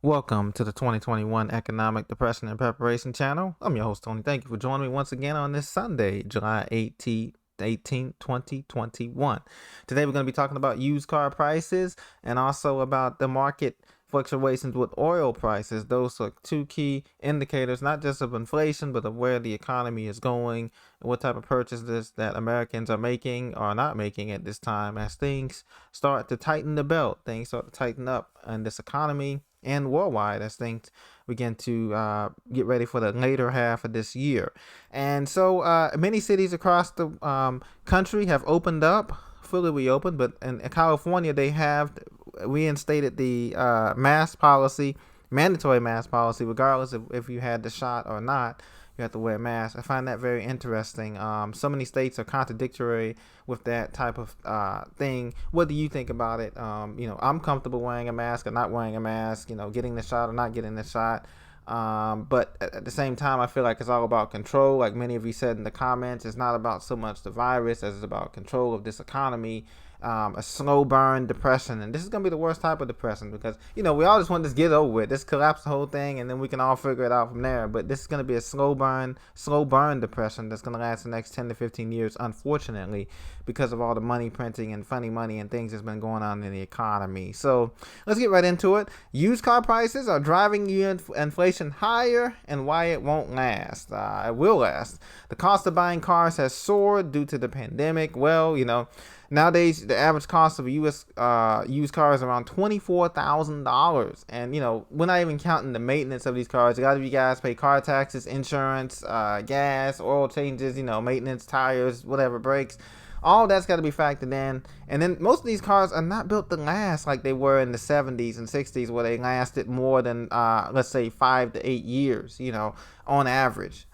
Welcome to the 2021 Economic Depression and Preparation Channel. I'm your host, Tony. Thank you for joining me once again on this Sunday, July 18th, 2021. Today, we're going to be talking about used car prices and also about the market fluctuations with oil prices. Those are two key indicators, not just of inflation, but of where the economy is going, and what type of purchases that Americans are making or not making at this time as things start to tighten the belt. Things start to tighten up in this economy and worldwide as things begin to get ready for the later half of this year. And so many cities across the country have opened up, fully reopened, but in California, they have reinstated the mandatory mask policy, regardless of if you had the shot or not. You have to wear a mask. I find that very interesting. So many states are contradictory with that type of thing. What do you think about it? I'm comfortable wearing a mask or not wearing a mask. Getting the shot or not getting the shot. But at the same time, I feel like it's all about control. Like many of you said in the comments, it's not about so much the virus as it's about control of this economy. A slow burn depression, and this is gonna be the worst type of depression because we all just want this get over with, this collapse the whole thing, and then we can all figure it out from there. But this is gonna be a slow burn depression that's gonna last the next 10 to 15 years, unfortunately, because of all the money printing and funny money and things that's been going on in the economy. So let's get right into it. Used car prices are driving inflation higher, and why it won't last. It will last. The cost of buying cars has soared due to the pandemic. Well, nowadays, the average cost of a U.S. Used car is around $24,000, and we're not even counting the maintenance of these cars. A lot of you guys pay car taxes, insurance, gas, oil changes, maintenance, tires, whatever, brakes. All that's got to be factored in, and then most of these cars are not built to last like they were in the 70s and 60s, where they lasted more than let's say 5 to 8 years, on average.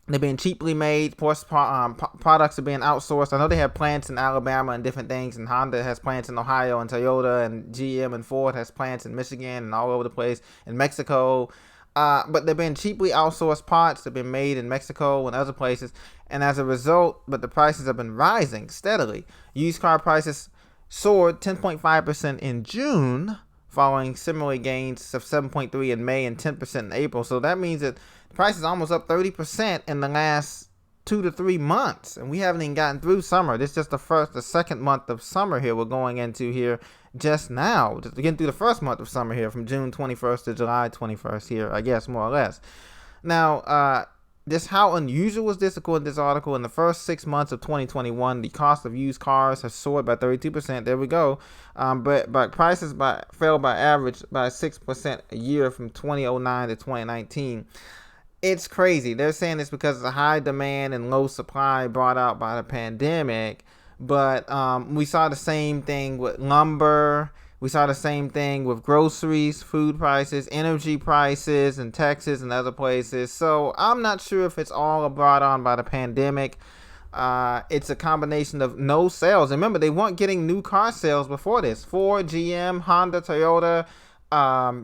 They're being cheaply made. Products are being outsourced. I know they have plants in Alabama and different things, and Honda has plants in Ohio, and Toyota and GM and Ford has plants in Michigan and all over the place, in Mexico. But they're being cheaply outsourced parts. They've been made in Mexico and other places, and as a result, but the prices have been rising steadily. Used car prices soared 10.5% in June, following similar gains of 7.3% in May and 10% in April. So that means that the price is almost up 30% in the last 2 to 3 months, and we haven't even gotten through summer. This is just the second month of summer here we're going into here just now. Just getting through the first month of summer here, from June 21st to July 21st here, I guess, more or less. Now, just how unusual is this? According to this article, in the first 6 months of 2021, the cost of used cars has soared by 32%. There we go. But prices fell by average by 6% a year from 2009 to 2019. It's crazy. They're saying it's because of the high demand and low supply brought out by the pandemic. But we saw the same thing with lumber. We saw the same thing with groceries, food prices, energy prices in Texas and other places. So I'm not sure if it's all brought on by the pandemic. It's a combination of no sales. Remember, they weren't getting new car sales before this. Ford, GM, Honda, Toyota,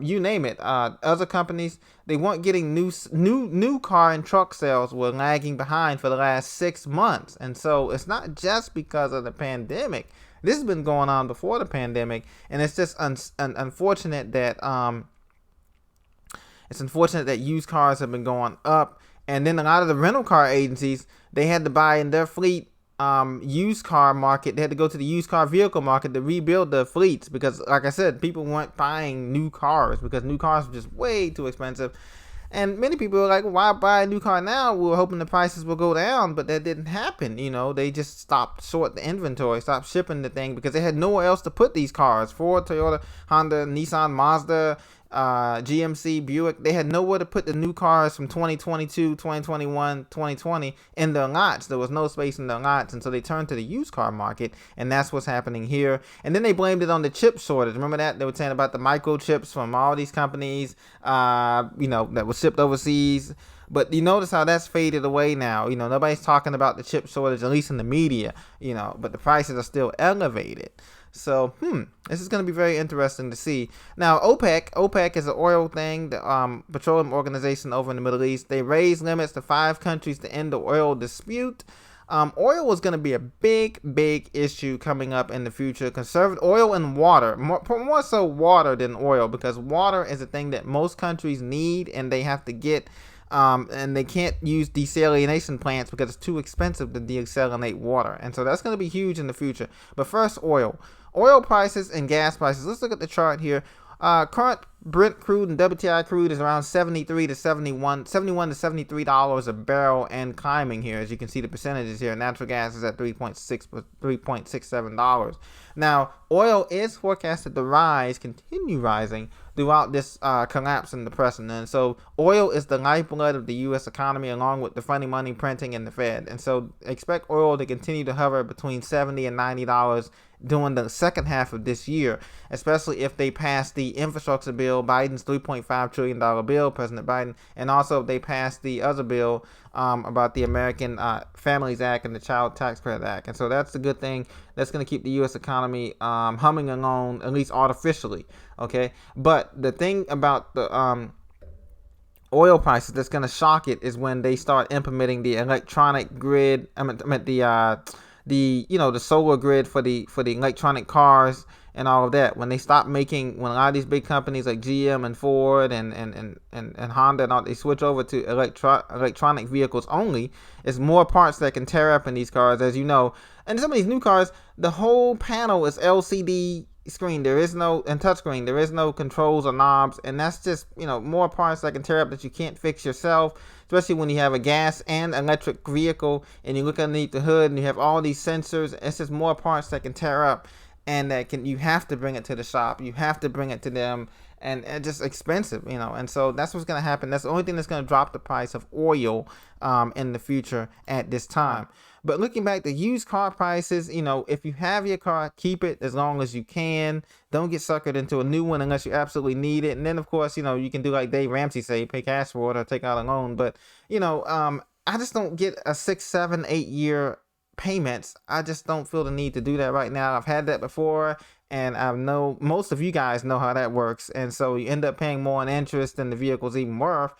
you name it. Other companies, they weren't getting new car and truck sales, were lagging behind for the last 6 months. And so it's not just because of the pandemic. This has been going on before the pandemic, and it's just unfortunate that used cars have been going up. And then a lot of the rental car agencies, they had to buy in their fleet used car market. They had to go to the used car vehicle market to rebuild the fleets because, like I said, people weren't buying new cars because new cars were just way too expensive. And many people were like, why buy a new car now? We were hoping the prices will go down, but that didn't happen. They just stopped short the inventory, stopped shipping the thing because they had nowhere else to put these cars. Ford, Toyota, Honda, Nissan, Mazda, GMC, Buick, they had nowhere to put the new cars from 2022, 2021, 2020 in their lots. There was no space in their lots, and so they turned to the used car market, and that's what's happening here. And then they blamed it on the chip shortage. Remember that? They were saying about the microchips from all these companies, that was shipped overseas. But you notice how that's faded away now. Nobody's talking about the chip shortage, at least in the media, but the prices are still elevated. So, this is going to be very interesting to see. Now, OPEC is an oil thing, the petroleum organization over in the Middle East. They raised limits to 5 countries to end the oil dispute. Oil is going to be a big issue coming up in the future. Conservative oil and water, more so water than oil, because water is a thing that most countries need and they have to get. And they can't use desalination plants because it's too expensive to desalinate water. And so that's going to be huge in the future. But first, oil. Oil prices and gas prices. Let's look at the chart here. Current Brent crude and WTI crude is around 73 to 71 to $73 a barrel and climbing here. As you can see the percentages here. Natural gas is at $3.67. Now, oil is forecasted to continue rising throughout this collapse in the depression. And so oil is the lifeblood of the U.S. economy, along with the funny money printing and the Fed. And so expect oil to continue to hover between $70 and $90 during the second half of this year, especially if they pass the infrastructure bill, Biden's $3.5 trillion bill, President Biden, and also if they pass the other bill about the American Families Act and the Child Tax Credit Act. And so that's a good thing. That's going to keep the U.S. economy humming along, at least artificially. Okay, but the thing about the oil prices that's going to shock it is when they start implementing the electronic grid. The solar grid for the electronic cars and all of that. When they stop making, when a lot of these big companies like GM and Ford and Honda and all, they switch over to electronic vehicles only, it's more parts that can tear up in these cars, as you know. And some of these new cars, the whole panel is LCD screen. There is no, and touchscreen. There is no controls or knobs, and that's just more parts that can tear up that you can't fix yourself. Especially when you have a gas and electric vehicle, and you look underneath the hood and you have all these sensors. It's just more parts that can tear up, and you have to bring it to the shop. You have to bring it to them, and it's just expensive, And so that's what's going to happen. That's the only thing that's going to drop the price of oil in the future at this time. But looking back, the used car prices, if you have your car, keep it as long as you can. Don't get suckered into a new one unless you absolutely need it. And then, of course, you can do like Dave Ramsey say, pay cash for it or take out a loan. But, I just don't get a 6, 7, 8 year payments. I just don't feel the need to do that right now. I've had that before, and I know most of you guys know how that works. And so you end up paying more in interest than the vehicle's even worth.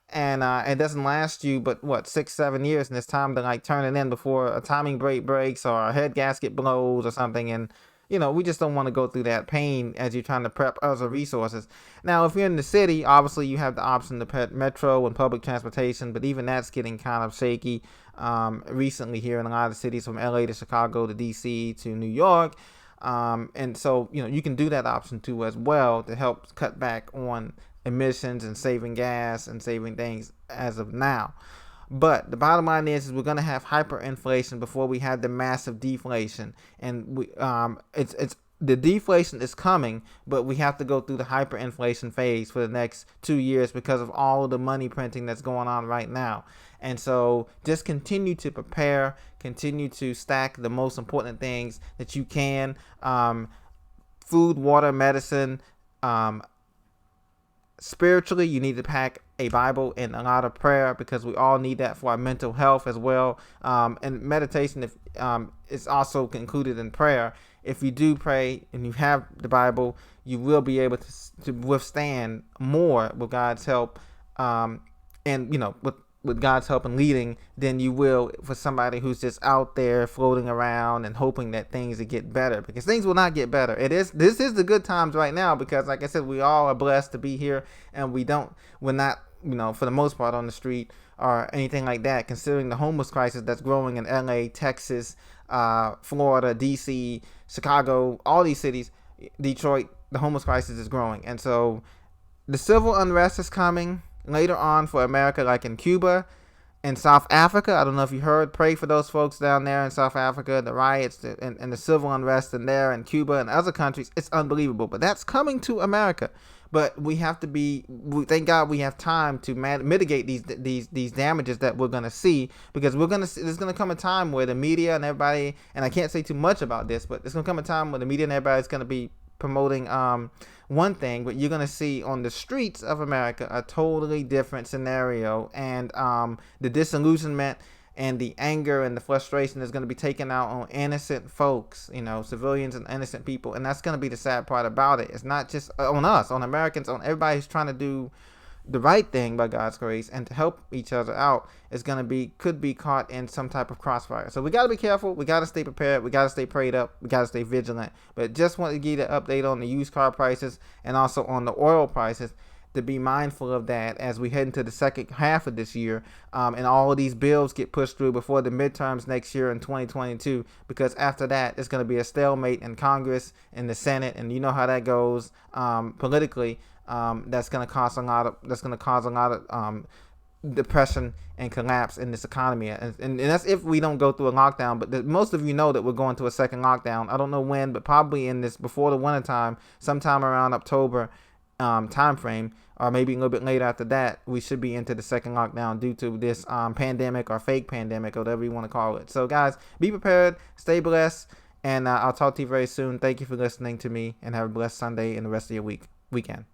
And it doesn't last you but 6, 7 years, and it's time to turn it in before a timing brake breaks or a head gasket blows or something. And we just don't want to go through that pain as you're trying to prep other resources. Now, if you're in the city, obviously you have the option to pet metro and public transportation, but even that's getting kind of shaky recently here in a lot of cities, from LA to Chicago to DC to New York. And so you can do that option too as well to help cut back on emissions and saving gas and saving things as of now. But the bottom line is we're going to have hyperinflation before we have the massive deflation, and it's the deflation is coming, but we have to go through the hyperinflation phase for the next 2 years because of all of the money printing that's going on right now. And so just continue to prepare, continue to stack the most important things that you can, food, water, medicine. Spiritually, you need to pack a Bible and a lot of prayer, because we all need that for our mental health as well. And meditation is also included in prayer. If you do pray and you have the Bible, you will be able to withstand more with God's help, with God's help and leading, than you will for somebody who's just out there floating around and hoping that things will get better, because things will not get better. This is the good times right now, because like I said, we all are blessed to be here, and we're not, for the most part, on the street or anything like that, considering the homeless crisis that's growing in LA, Texas, Florida, DC, Chicago, all these cities, Detroit. The homeless crisis is growing. And so the civil unrest is coming later on for America, like in Cuba and South Africa. I don't know if you heard, pray for those folks down there in South Africa, the riots and the civil unrest in there, and Cuba and other countries. It's unbelievable, but that's coming to America. But we have to thank God we have time to mitigate these damages that we're going to see, because there's going to come a time where the media and everybody, and I can't say too much about this, but there's going to come a time where the media and everybody's going to be promoting one thing, but you're going to see on the streets of America a totally different scenario, and the disillusionment and the anger and the frustration is going to be taken out on innocent folks, civilians and innocent people. And that's going to be the sad part about it. It's not just on us, on Americans, on everybody who's trying to do, the right thing by God's grace and to help each other out is could be caught in some type of crossfire. So we got to be careful. We got to stay prepared. We got to stay prayed up. We got to stay vigilant. But just want to give you the update on the used car prices and also on the oil prices, to be mindful of that as we head into the second half of this year, and all of these bills get pushed through before the midterms next year in 2022, because after that it's going to be a stalemate in Congress and the Senate, and you know how that goes politically. That's going to cause a lot of depression and collapse in this economy, and that's if we don't go through a lockdown. But most of you know that we're going to a second lockdown. I don't know when, but probably in this before the winter time, sometime around October time frame, or maybe a little bit later after that, we should be into the second lockdown due to this pandemic or fake pandemic or whatever you want to call it. So guys, be prepared, stay blessed, and I'll talk to you very soon. Thank you for listening to me, and have a blessed Sunday and the rest of your weekend.